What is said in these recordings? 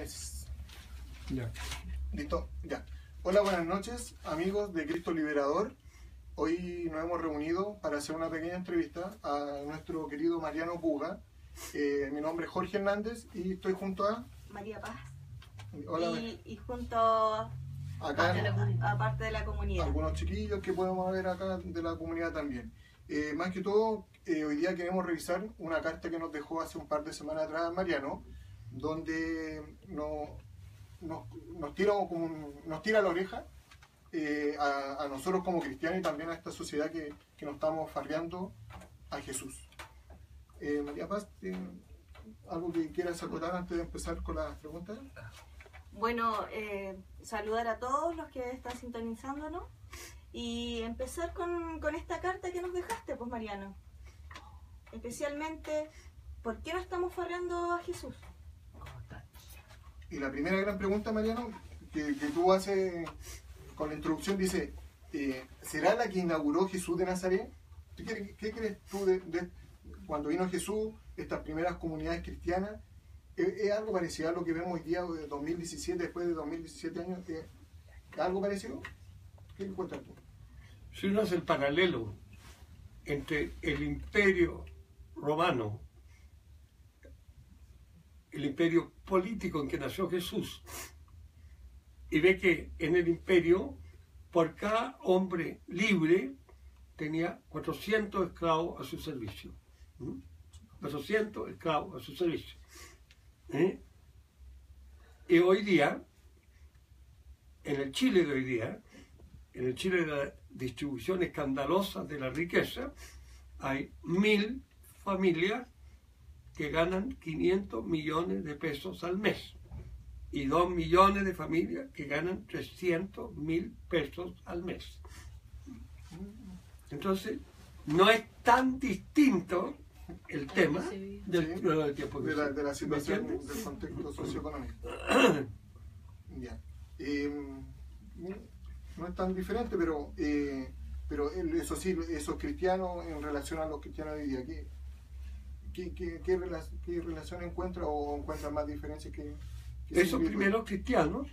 3. Ya. Listo, ya. Hola, buenas noches, amigos de Cristo Liberador. Hoy nos hemos reunido para hacer una pequeña entrevista a nuestro querido Mariano Puga. Mi nombre es Jorge Hernández y estoy junto a María Paz. Hola, Y junto a parte de la comunidad. Algunos chiquillos que podemos ver acá de la comunidad también. Más que todo, hoy día queremos revisar una carta que nos dejó hace un par de semanas atrás Mariano, donde nos tira la oreja a nosotros como cristianos y también a esta sociedad que nos estamos farreando a Jesús. María Paz, ¿algo que quieras acotar antes de empezar con las preguntas? Bueno, saludar a todos los que están sintonizándonos y empezar con esta carta que nos dejaste, pues Mariano. Especialmente, ¿por qué no estamos farreando a Jesús? Y la primera gran pregunta, Mariano, que tú haces con la introducción, dice, ¿será la que inauguró Jesús de Nazaret? ¿Qué crees tú de cuando vino Jesús, estas primeras comunidades cristianas? ¿Es algo parecido a lo que vemos hoy día de 2017, después de 2017 años? ¿Algo parecido? ¿Qué encuentras tú? Si uno hace el paralelo entre el imperio romano, el imperio político en que nació Jesús, y ve que en el imperio, por cada hombre libre, tenía 400 esclavos a su servicio. 400 esclavos a su servicio. Y hoy día, en el Chile de hoy día, en el Chile de la distribución escandalosa de la riqueza, hay 1000 familias que ganan 500 millones de pesos al mes y 2 millones de familias que ganan 300.000 pesos al mes. Entonces, no es tan distinto el tema del tiempo de la situación, del contexto socioeconómico. Ya. No es tan diferente, pero eso sí, esos cristianos en relación a los cristianos de hoy día, ¿qué relación encuentra o encuentra más diferencias que esos primeros cristianos,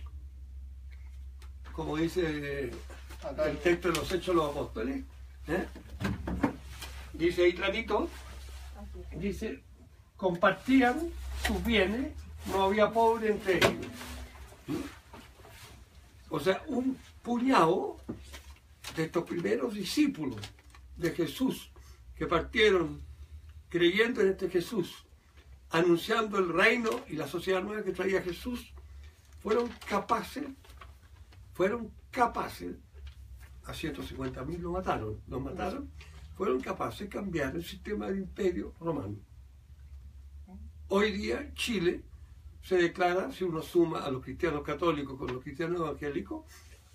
como dice acá el texto de los Hechos de los Apóstoles, dice ahí clarito, dice, compartían sus bienes, no había pobre entre ellos. O sea, un puñado de estos primeros discípulos de Jesús que partieron creyendo en este Jesús, anunciando el reino y la sociedad nueva que traía Jesús, fueron capaces, a 150.000 los mataron, fueron capaces de cambiar el sistema del imperio romano. Hoy día Chile se declara, si uno suma a los cristianos católicos con los cristianos evangélicos,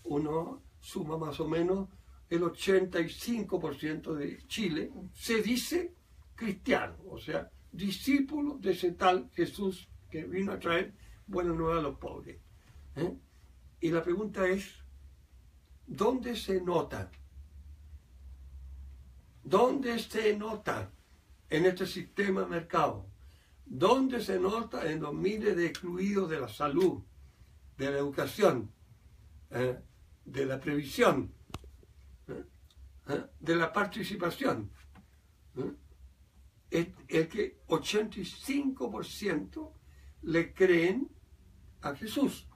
uno suma más o menos el 85% de Chile, se dice cristiano, o sea, discípulo de ese tal Jesús que vino a traer buena nueva a los pobres. Y la pregunta es, ¿dónde se nota? ¿Dónde se nota en este sistema de mercado? ¿Dónde se nota en los miles de excluidos de la salud, de la educación, de la previsión, de la participación? Es que 85% le creen a Jesús.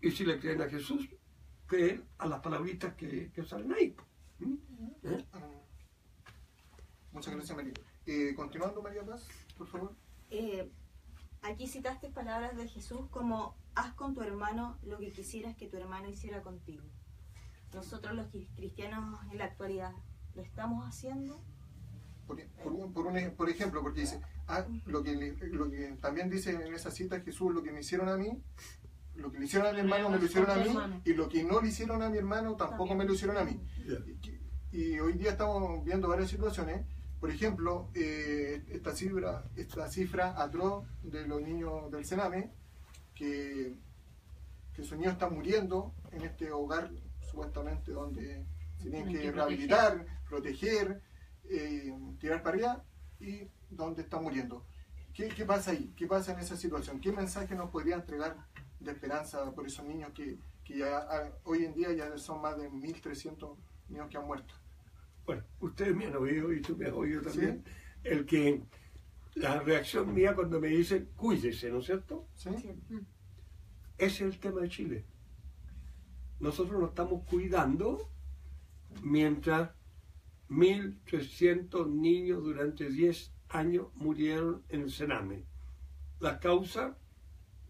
Y si le creen a Jesús, creen a las palabritas que salen ahí. Muchas gracias, María. Continuando, María Paz, por favor. Aquí citaste palabras de Jesús como, haz con tu hermano lo que quisieras que tu hermano hiciera contigo. Nosotros los cristianos en la actualidad, ¿lo estamos haciendo? Por ejemplo, porque dice, lo que también dice en esa cita Jesús, lo que me hicieron a mí, lo que le hicieron a mi hermano me lo hicieron a mí, y lo que no le hicieron a mi hermano tampoco me lo hicieron a mí. Y hoy día estamos viendo varias situaciones. Por ejemplo, esta cifra atroz de los niños del Sename, que sus niños están muriendo en este hogar, supuestamente, donde se tienen que rehabilitar, proteger, tirar para allá, y donde están muriendo. ¿Qué pasa ahí? ¿Qué pasa en esa situación? ¿Qué mensaje nos podría entregar de esperanza por esos niños que ya, hoy en día ya son más de 1.300 niños que han muerto? Bueno, ustedes me han oído y tú me has oído también. ¿Sí? La reacción mía cuando me dicen, cuídese, ¿no es cierto? ¿Sí? Ese es el tema de Chile. Nosotros nos estamos cuidando mientras 1.300 niños durante 10 años murieron en el Sename. Las causas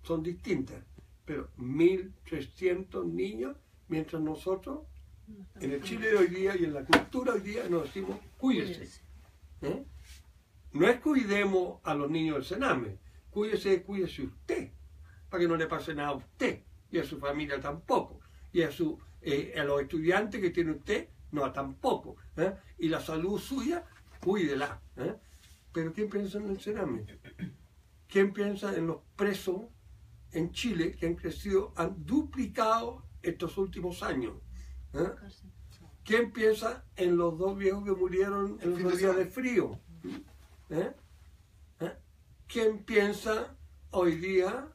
son distintas, pero 1.300 niños, mientras nosotros, en el Chile de hoy día y en la cultura hoy día, nos decimos, cuídese. No es cuidemos a los niños del Sename, cuídese usted, para que no le pase nada a usted, y a su familia tampoco, y a los estudiantes que tiene usted, no, tampoco. Y la salud suya, cuídela. Pero ¿quién piensa en el Sename? ¿Quién piensa en los presos en Chile que han crecido, han duplicado estos últimos años? ¿Quién piensa en los 2 viejos que murieron en los días de frío? ¿Quién piensa hoy día?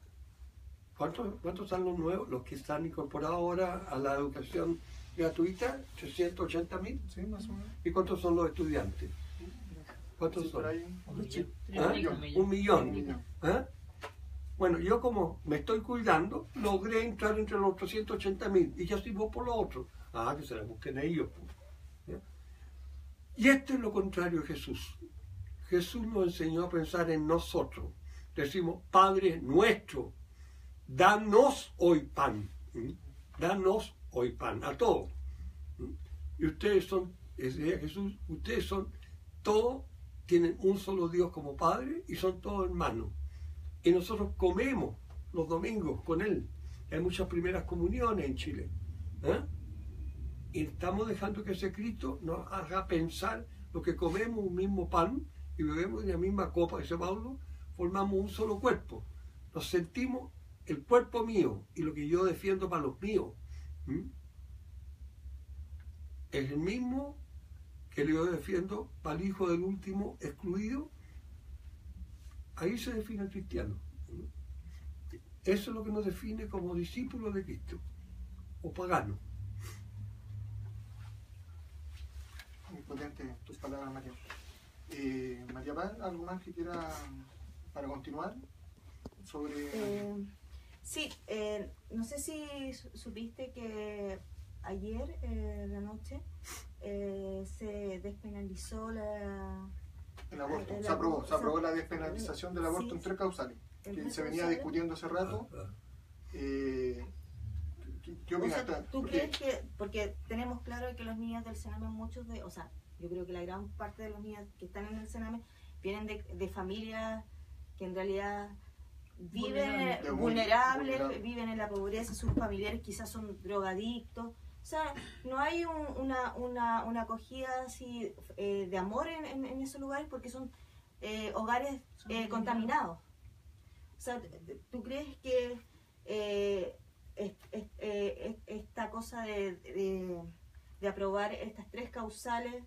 ¿Cuántos son los nuevos? Los que están incorporados ahora a la educación gratuita, 380.000. Sí, más o menos. ¿Y cuántos son los estudiantes? ¿Cuántos son? Un millón. 1 millón. Bueno, yo como me estoy cuidando, logré entrar entre los 380.000 y ya sirvo por los otros. Que se la busquen ellos. Y esto es lo contrario de Jesús. Jesús nos enseñó a pensar en nosotros. Decimos, Padre nuestro, danos hoy pan. Danos hoy pan, a todos. Y ustedes son, decía Jesús, ustedes son todos, tienen un solo Dios como Padre y son todos hermanos. Y nosotros comemos los domingos con Él. Hay muchas primeras comuniones en Chile. Y estamos dejando que ese Cristo nos haga pensar lo que comemos un mismo pan y bebemos de la misma copa, dice Pablo, formamos un solo cuerpo. Nos sentimos el cuerpo mío y lo que yo defiendo para los míos. Es el mismo que yo defiendo para el hijo del último excluido. Ahí se define el cristiano. Eso es lo que nos define como discípulos de Cristo o paganos. Muy potente tus palabras, María. María Paz, ¿algo más que quiera para continuar? Sí, no sé si supiste que ayer, la noche, se despenalizó el aborto. Se aprobó la despenalización del aborto en 3 causales, que se venía discutiendo hace rato. ¿Qué opinas? ¿Tú crees que, porque tenemos claro que los niños del Sename, yo creo que la gran parte de los niños que están en el Sename vienen de familias que en realidad viven vulnerables, viven en la pobreza, sus familiares quizás son drogadictos, o sea, no hay una acogida así de amor en esos lugares porque son hogares contaminados. O sea, ¿tú crees que esta cosa de aprobar estas 3 causales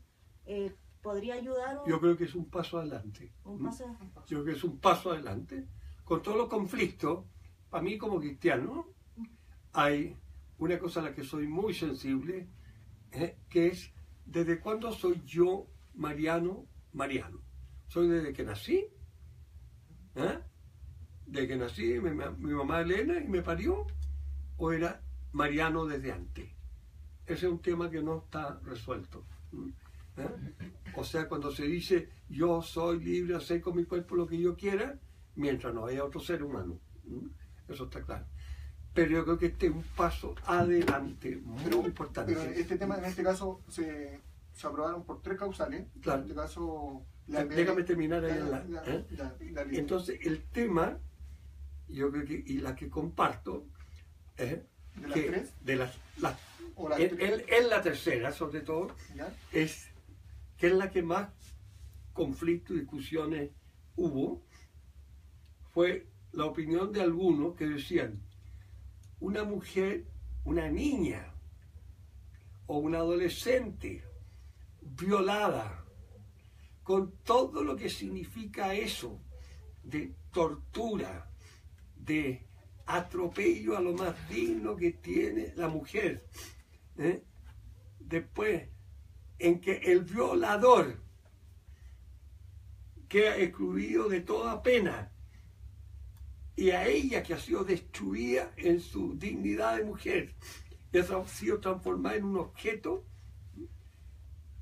podría ayudar? Yo creo que es un paso adelante. Yo creo que es un paso adelante. Con todos los conflictos, para mí como cristiano, hay una cosa a la que soy muy sensible, que es, ¿desde cuándo soy yo Mariano? ¿Soy desde que nací? ¿Desde que nací mi mamá Elena y me parió? ¿O era Mariano desde antes? Ese es un tema que no está resuelto. O sea, cuando se dice yo soy libre de hacer con mi cuerpo lo que yo quiera, mientras no haya otro ser humano. Eso está claro. Pero yo creo que este es un paso adelante muy importante. Pero en este caso se aprobaron por 3 causales. Claro. En este caso... Déjame terminar ahí. Entonces, el tema, yo creo que, y la que comparto, ¿De las 3? De las es la tercera, sobre todo, ¿ya? es que es la que más conflictos y discusiones hubo, fue la opinión de algunos que decían, una mujer, una niña o una adolescente violada, con todo lo que significa eso, de tortura, de atropello a lo más digno que tiene la mujer. Después, en que el violador queda excluido de toda pena, y a ella, que ha sido destruida en su dignidad de mujer, y ha sido transformada en un objeto,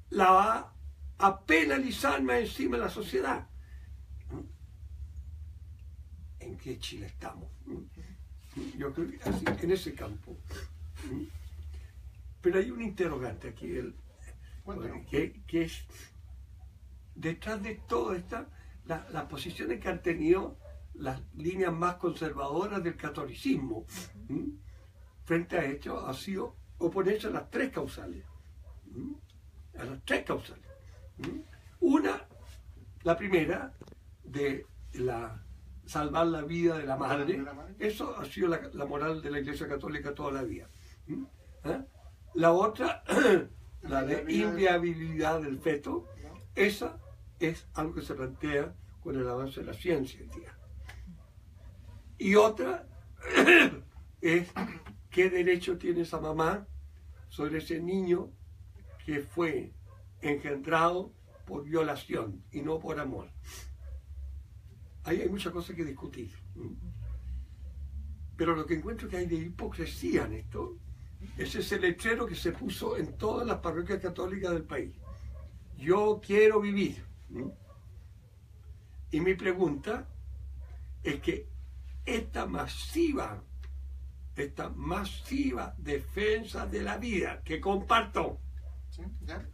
la va a penalizar más encima de la sociedad. ¿En qué Chile estamos? Yo creo que así, en ese campo. Pero hay un interrogante aquí, que es, detrás de todo esta, las posiciones que han tenido las líneas más conservadoras del catolicismo, frente a esto, ha sido oponerse a las tres causales. A las tres causales. Una, la primera, de salvar la vida de la madre. Eso ha sido la moral de la Iglesia Católica toda la vida. La otra, la de inviabilidad del feto, esa es algo que se plantea con el avance de la ciencia hoy día. Y otra es qué derecho tiene esa mamá sobre ese niño que fue engendrado por violación y no por amor. Ahí hay muchas cosas que discutir. Pero lo que encuentro que hay de hipocresía en esto es ese letrero que se puso en todas las parroquias católicas del país. Yo quiero vivir. Y mi pregunta es que esta masiva defensa de la vida que comparto, ¿Sí? ¿Ya?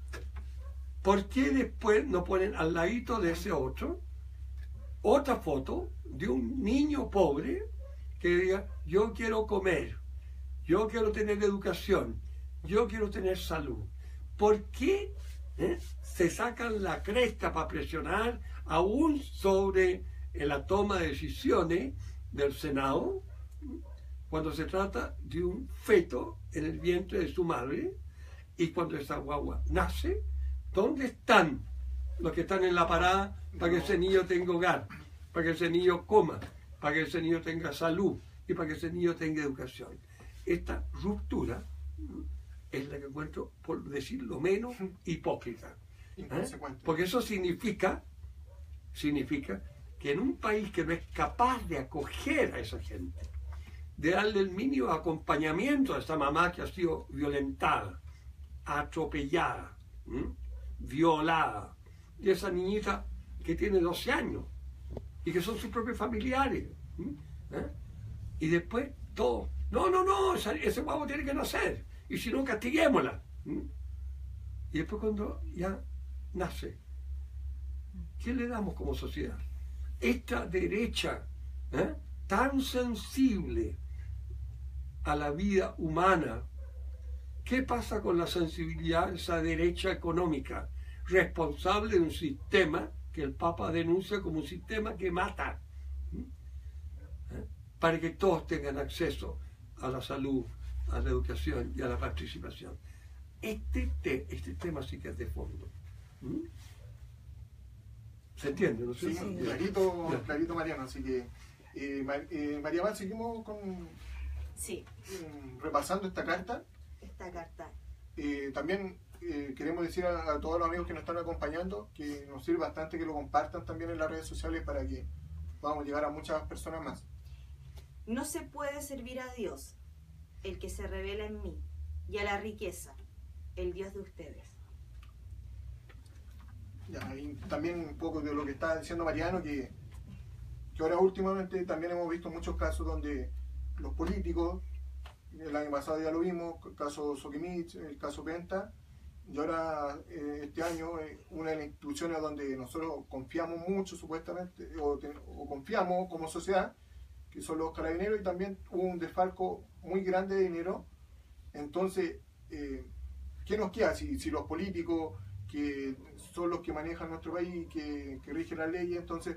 ¿por qué después no ponen al ladito de ese otra foto de un niño pobre que diga, yo quiero comer, yo quiero tener educación, yo quiero tener salud? ¿Por qué se sacan la cresta para presionar aún sobre la toma de decisiones del Senado cuando se trata de un feto en el vientre de su madre? Y cuando esa guagua nace, ¿dónde están los que están en la parada para que ese niño tenga hogar, para que ese niño coma, para que ese niño tenga salud y para que ese niño tenga educación? Esta ruptura es la que encuentro, por decirlo menos, hipócrita. Porque eso significa que en un país que no es capaz de acoger a esa gente, de darle el mínimo acompañamiento a esa mamá que ha sido violentada, atropellada, violada, y esa niñita que tiene 12 años y que son sus propios familiares, y después todo, no, ese guapo tiene que nacer, y si no, castiguémosla. Y después cuando ya nace, ¿qué le damos como sociedad? Esta derecha tan sensible a la vida humana, ¿qué pasa con la sensibilidad de esa derecha económica, responsable de un sistema que el Papa denuncia como un sistema que mata? Para que todos tengan acceso a la salud, a la educación y a la participación. Este tema sí que es de fondo. ¿Se entiende? ¿No? Sí, clarito, Mariano. Así que, María Mar, seguimos con repasando esta carta. También queremos decir a todos los amigos que nos están acompañando que nos sirve bastante que lo compartan también en las redes sociales para que podamos llegar a muchas personas más. No se puede servir a Dios, el que se revela en mí, y a la riqueza, el Dios de ustedes. Ya, y también un poco de lo que está diciendo Mariano, que ahora últimamente también hemos visto muchos casos donde los políticos, el año pasado ya lo vimos, el caso Sokimich, el caso Penta, y ahora este año una de las instituciones donde nosotros confiamos mucho supuestamente, o confiamos como sociedad, que son los carabineros, y también hubo un desfalco muy grande de dinero. Entonces, ¿qué nos queda si los políticos, que son los que manejan nuestro país, que rigen las leyes, entonces,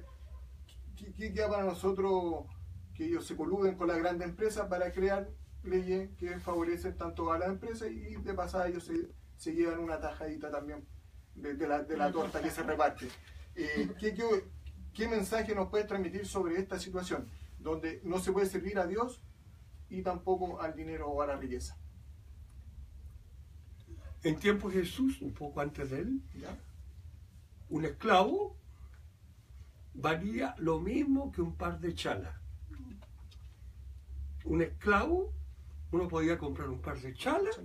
¿qué queda para nosotros que ellos se coluden con las grandes empresas para crear leyes que favorecen tanto a las empresas y de pasada ellos se llevan una tajadita también de la torta que se reparte? ¿Qué mensaje nos puedes transmitir sobre esta situación? Donde no se puede servir a Dios y tampoco al dinero o a la riqueza. En tiempo de Jesús, un poco antes de él, ¿Ya? un esclavo valía lo mismo que un par de chalas. Un esclavo, uno podía comprar un par de chalas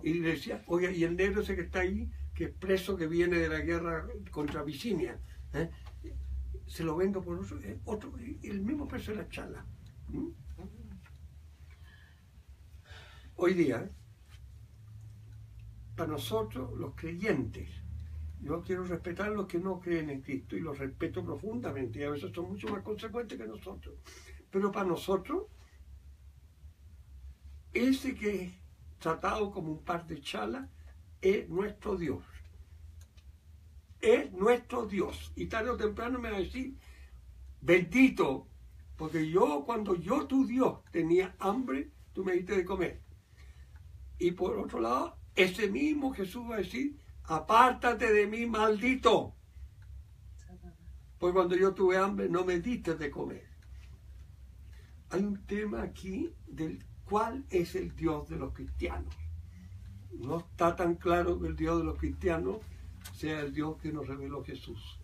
y decía, oye, y el negro ese que está ahí, que es preso, que viene de la guerra contra Abisinia, se lo vendo por otro, el mismo precio de la chala. Hoy día, para nosotros los creyentes, yo quiero respetar a los que no creen en Cristo y los respeto profundamente, y a veces son mucho más consecuentes que nosotros, pero para nosotros, ese que es tratado como un par de chalas es nuestro Dios. Es nuestro Dios. Y tarde o temprano me va a decir, bendito, porque yo, cuando yo, tu Dios, tenía hambre, tú me diste de comer. Y por otro lado, ese mismo Jesús va a decir, apártate de mí, maldito. Pues cuando yo tuve hambre, no me diste de comer. Hay un tema aquí del cuál es el Dios de los cristianos. No está tan claro que el Dios de los cristianos sea el Dios que nos reveló Jesús.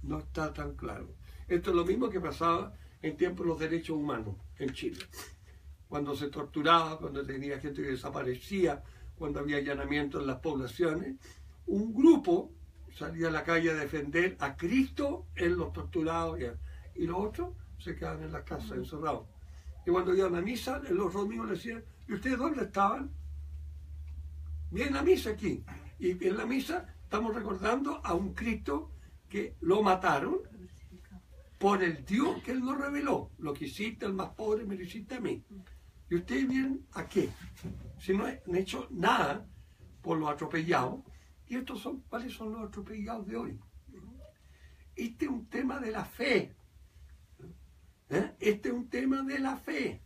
No está tan claro. Esto es lo mismo que pasaba en tiempos de los derechos humanos en Chile. Cuando se torturaba, cuando tenía gente que desaparecía, cuando había allanamientos en las poblaciones, un grupo salía a la calle a defender a Cristo en los torturados y los otros se quedaban en las casas encerrados. Y cuando iban a misa, los domingos le decían, ¿y ustedes dónde estaban? Vienen a misa aquí. Y en la misa estamos recordando a un Cristo que lo mataron por el Dios que Él nos reveló. Lo que hiciste al más pobre me lo hiciste a mí. ¿Y ustedes vienen a qué? Si no han hecho nada por los atropellados. ¿Y estos son cuáles son los atropellados de hoy? Este es un tema de la fe. Este es un tema de la fe.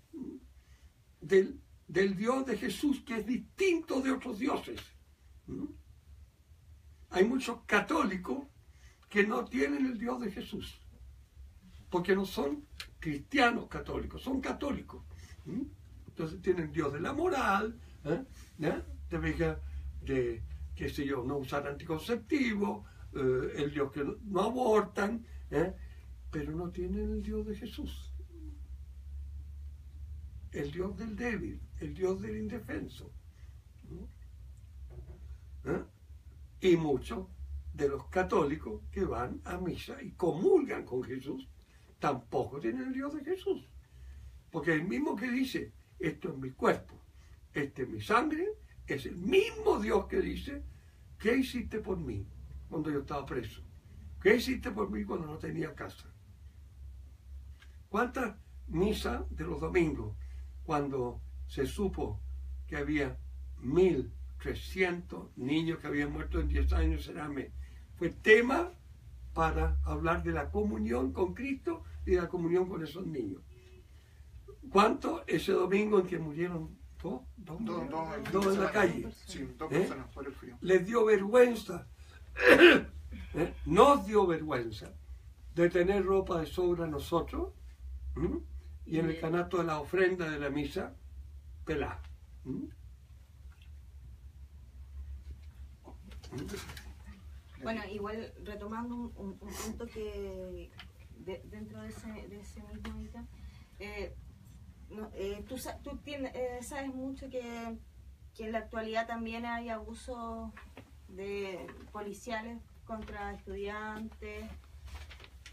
Del Dios de Jesús, que es distinto de otros dioses. Hay muchos católicos que no tienen el Dios de Jesús, porque no son cristianos católicos, son católicos. Entonces tienen Dios de la moral, de qué sé yo, no usar anticonceptivos, el Dios que no abortan, pero no tienen el Dios de Jesús. El Dios del débil, el Dios del indefenso. Y muchos de los católicos que van a misa y comulgan con Jesús tampoco tienen el Dios de Jesús. Porque el mismo que dice, esto es mi cuerpo, este es mi sangre, es el mismo Dios que dice, ¿qué hiciste por mí cuando yo estaba preso? ¿Qué hiciste por mí cuando no tenía casa? ¿Cuántas misas de los domingos, cuando se supo que había 1.300 niños que habían muerto en 10 años en Amén, fue tema para hablar de la comunión con Cristo y de la comunión con esos niños? ¿Cuántos ese domingo en que murieron dos en la calle? Sí, 2 personas por el frío. Les dio vergüenza, nos dio vergüenza de tener ropa de sobra nosotros, y en el canasto de la ofrenda de la misa, pelá. Bueno, igual retomando un punto que dentro de ese mismo ítem, tú sabes mucho que en la actualidad también hay abusos de policiales contra estudiantes,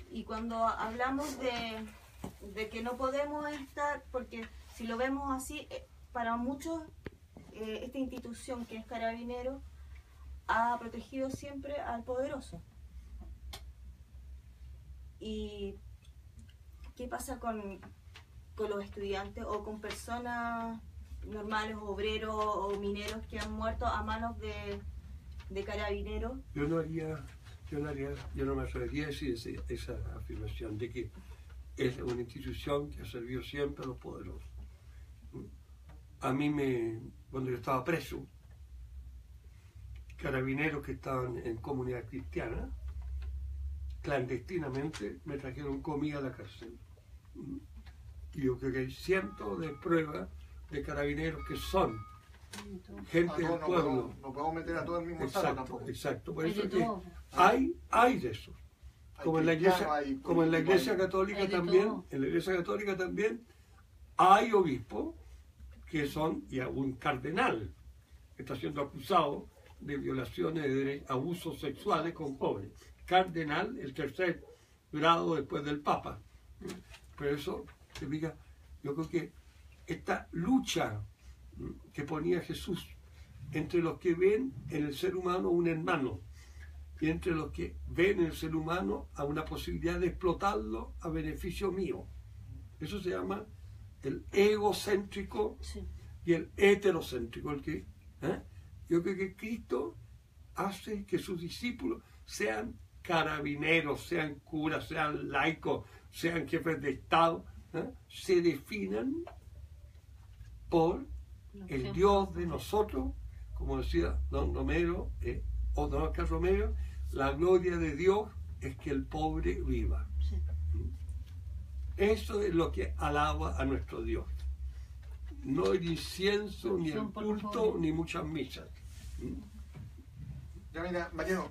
y cuando hablamos de que no podemos estar, porque si lo vemos así, para muchos esta institución que es Carabineros ha protegido siempre al poderoso. ¿Y qué pasa con los estudiantes o con personas normales, obreros o mineros que han muerto a manos de Carabineros? Yo no me atrevería a decir esa afirmación de que es una institución que ha servido siempre a los poderosos. A mí cuando yo estaba preso, carabineros que estaban en comunidad cristiana clandestinamente me trajeron comida a la cárcel. Y yo creo que hay cientos de pruebas de carabineros que son gente del pueblo. No podemos meter a todo el mismo saco tampoco. Exacto, por eso es que hay de eso. Como en la iglesia católica también, hay obispos que son, y un cardenal que está siendo acusado de violaciones de abusos sexuales con jóvenes. Cardenal, el tercer grado después del Papa. Pero eso significa, yo creo que esta lucha que ponía Jesús entre los que ven en el ser humano un hermano y entre los que ven en el ser humano a una posibilidad de explotarlo a beneficio mío. Eso se llama el egocéntrico y el heterocéntrico. Yo creo que Cristo hace que sus discípulos sean carabineros, sean curas, sean laicos, sean jefes de Estado, se definan por el Dios de nosotros, como decía don Romero, o don Oscar Romero, la gloria de Dios es que el pobre viva. Sí. Eso es lo que alaba a nuestro Dios. No el incienso, ni el culto, ni muchas misas. Ya mira, Mariano,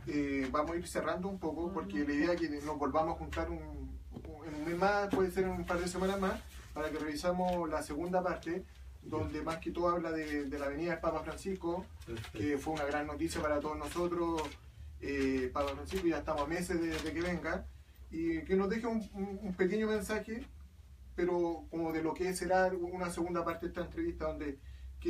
vamos a ir cerrando un poco, porque la idea es que nos volvamos a juntar en un mes más, puede ser en un par de semanas más, para que revisamos la segunda parte, donde más que todo habla de la venida del Papa Francisco, que fue una gran noticia para todos nosotros. Papa Francisco ya estamos a meses de que venga, y que nos deje un pequeño mensaje, pero como de lo que será una segunda parte de esta entrevista, donde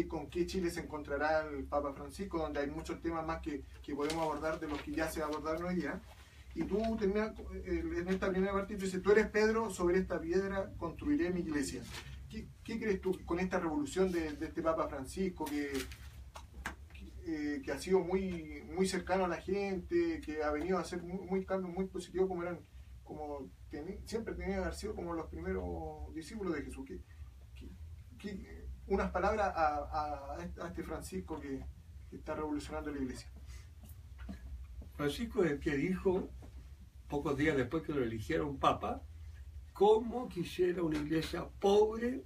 con qué Chile se encontrará el Papa Francisco, donde hay muchos temas más que podemos abordar de los que ya se abordaron hoy día. Y tú terminas en esta primera parte, tú dices, tú eres Pedro, sobre esta piedra construiré mi iglesia. ¿Qué crees tú con esta revolución de este Papa Francisco, que ha sido muy cercano a la gente, que ha venido a ser muy cambios muy positivos, siempre tenía que haber sido como los primeros discípulos de Jesús? Unas palabras a este Francisco que está revolucionando la iglesia. Francisco es el que dijo, pocos días después que lo eligieron Papa, cómo quisiera una iglesia pobre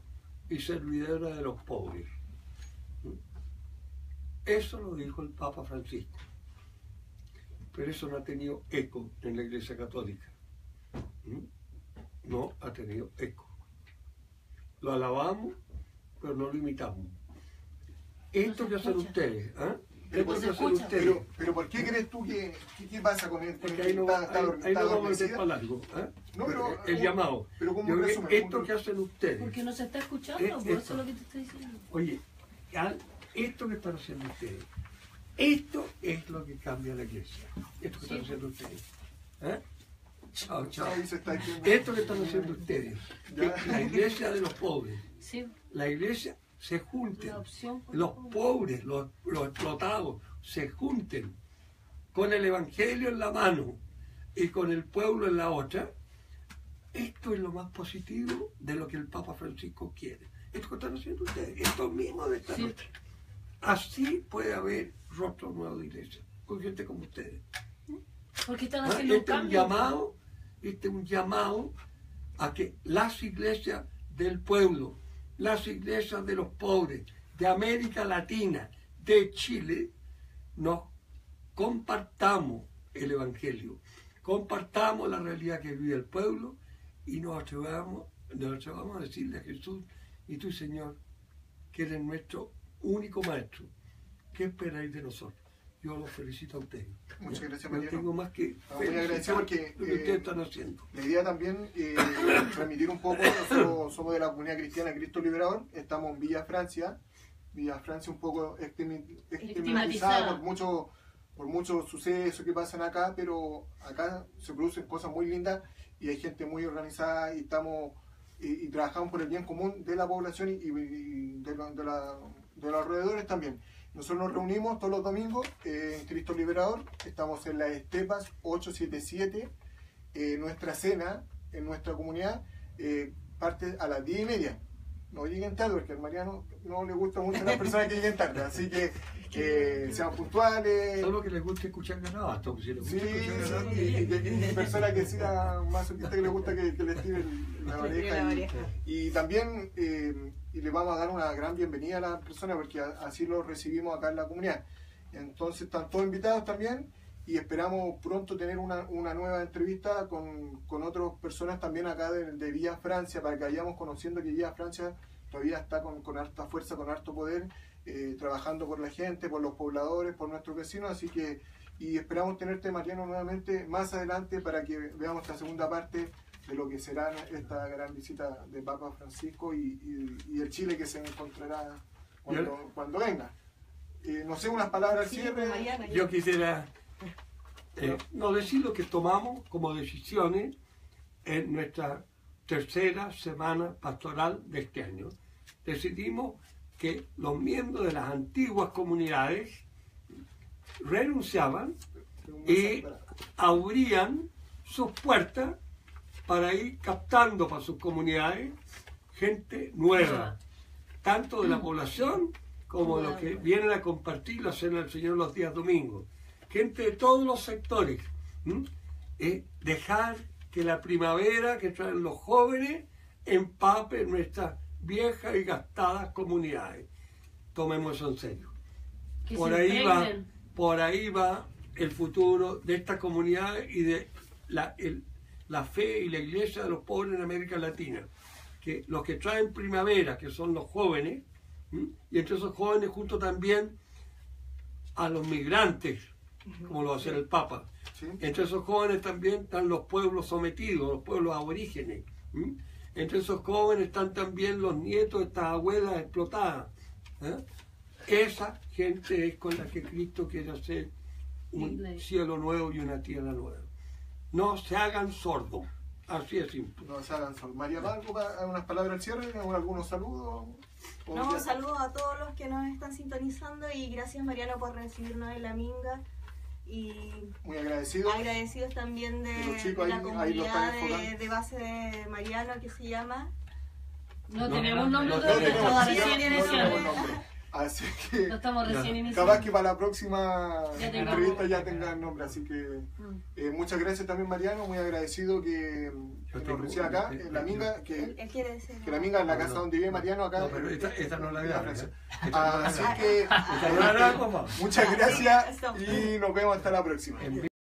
y servidora de los pobres. Eso lo dijo el Papa Francisco. Pero eso no ha tenido eco en la Iglesia Católica. No ha tenido eco. Lo alabamos, pero no lo imitamos. Esto que hacen ustedes, esto que hacen ustedes. Pero ¿por qué crees tú que qué pasa con esto? Ahí no vamos a meter para largo. El llamado. Pero ¿cómo resumen? Esto que hacen ustedes. Porque no se está escuchando, por eso es lo que te estoy diciendo. Oye, esto que están haciendo ustedes, esto es lo que cambia la iglesia. Esto que están haciendo ustedes. Chao. Esto que están haciendo ustedes. La iglesia de los pobres. Sí. La iglesia se junten. Los pobres, los explotados, se junten con el evangelio en la mano y con el pueblo en la otra. Esto es lo más positivo de lo que el Papa Francisco quiere. Esto que están haciendo ustedes, esto mismo de esta noche. Así puede haber rostros nuevos de iglesia, con gente como ustedes. Porque están haciendo un cambio. Este es un llamado a que las iglesias del pueblo, las iglesias de los pobres, de América Latina, de Chile, nos compartamos el evangelio, compartamos la realidad que vive el pueblo y nos atrevamos a decirle a Jesús: y tú, Señor, que eres nuestro único maestro, ¿qué esperáis de nosotros? Yo los felicito a ustedes. Muchas gracias, Mariano. No tengo más que muy agradecido porque lo que ustedes están haciendo. La idea también transmitir un poco. Nosotros somos de la comunidad cristiana Cristo Liberador, estamos en Villa Francia un poco estigmatizada por muchos sucesos que pasan acá, pero acá se producen cosas muy lindas y hay gente muy organizada y trabajamos por el bien común de la población y de los alrededores también. Nosotros nos reunimos todos los domingos en Cristo Liberador, estamos en las Estepas 877, nuestra cena en nuestra comunidad parte a las 10:30. no lleguen tarde, porque al Mariano no le gusta mucho a las personas que lleguen tarde, así que sean puntuales. Solo que les guste escuchar garabato, pues si les gusta escuchar garabato. Y personas que sean más que les gusta que les tire la oreja. Y también y le vamos a dar una gran bienvenida a las personas, porque así lo recibimos acá en la comunidad. Entonces están todos invitados también, y esperamos pronto tener una nueva entrevista con otras personas también acá de Villa Francia, para que vayamos conociendo que Villa Francia todavía está con harta fuerza, con harto poder, trabajando por la gente, por los pobladores, por nuestros vecinos. Así que, y esperamos tenerte, Mariano, nuevamente más adelante para que veamos esta segunda parte de lo que será esta gran visita de Papa Francisco y el Chile que se encontrará cuando venga. No sé, unas palabras al cierre. Yo quisiera no decir lo que tomamos como decisiones en nuestra tercera semana pastoral de este año. Decidimos que los miembros de las antiguas comunidades renunciaban y abrían sus puertas para ir captando para sus comunidades gente nueva, tanto de la población como de los que vienen a compartir la cena del Señor los días domingos. Gente de todos los sectores. Dejar que la primavera que traen los jóvenes empape nuestras viejas y gastadas comunidades. Tomemos eso en serio. Por ahí va el futuro de esta comunidad y de la fe y la iglesia de los pobres en América Latina. Que los que traen primavera, que son los jóvenes, y entre esos jóvenes junto también a los migrantes, como lo va a hacer el Papa. ¿Sí? Entre esos jóvenes también están los pueblos sometidos, los pueblos aborígenes. Entre esos jóvenes están también los nietos de estas abuelas explotadas. Esa gente es con la que Cristo quiere hacer un cielo nuevo y una tierra nueva. No se hagan sordos, así es simple. No se hagan sordos. María Marco, unas palabras al cierre, algunos saludos. No, saludos a todos los que nos están sintonizando, y gracias, Mariano, por recibirnos en la Minga. Y muy agradecidos. Agradecidos también de la comunidad de base de Mariano, que se llama. No tenemos nombre todavía. Así que no estamos recién iniciando. Capaz que para la próxima entrevista ya tenga el nombre. Así que muchas gracias también, Mariano. Muy agradecido que nos reciba acá en la Minga. Que la Minga es la casa donde vive Mariano acá. No, pero esta no la había. Así que muchas gracias y nos vemos hasta la próxima.